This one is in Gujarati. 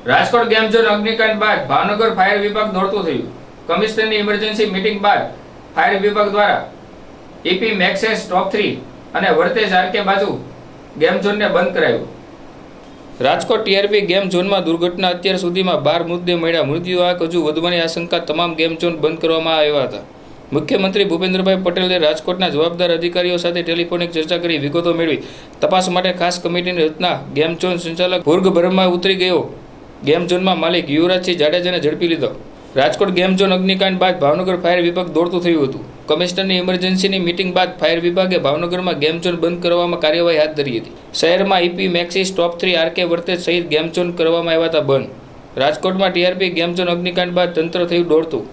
રાજકોટ ગેમ ઝોન અગ્નિકાંડ બાદ ભાવનગર ફાયર વિભાગ દોડતું થયું. કમિશનરની ઇમરજન્સી મીટિંગ બાદ ફાયર વિભાગ દ્વારા ઈપી મેક્સેસ ટોપ 3 અને વર્તેજ આરકે બાજુ ગેમ ઝોનને બંધ કરાયું. રાજકોટ ટીઆરપી ગેમ ઝોનમાં દુર્ઘટના અત્યાર સુધીમાં 12 મૃતદેહ મળ્યા. મૃત્યુ આંક હજુ વધવાની આશંકા. તમામ ગેમ ઝોન બંધ કરવામાં આવ્યા હતા. મુખ્યમંત્રી ભૂપેન્દ્રભાઈ પટેલે રાજકોટના જવાબદાર અધિકારીઓ સાથે ટેલિફોનિક ચર્ચા કરી વિગતો મેળવી. તપાસ માટે ખાસ કમિટીની રચના. ગેમ ઝોન સંચાલક ભૂર્ગભરમાં ઉતરી ગયો. ગેમ ઝોનમાં માલિક યુવરાજસિંહ જાડેજાને ઝડપી લીધો. રાજકોટ ગેમ ઝોન અગ્નિકાંડ બાદ ભાવનગર ફાયર વિભાગ દોડતું થયું હતું. કમિશનરની ઇમરજન્સીની મીટિંગ બાદ ફાયર વિભાગે ભાવનગરમાં ગેમ ઝોન બંધ કરવામાં કાર્યવાહી હાથ ધરી હતી. શહેરમાં ઈપી મેક્સિસ ટોપ 3 આરકે વર્તેજ સહિત ગેમ ઝોન કરવામાં આવ્યા હતા બંધ. રાજકોટમાં ટીઆરપી ગેમ ઝોન અગ્નિકાંડ બાદ તંત્ર થયું દોડતું.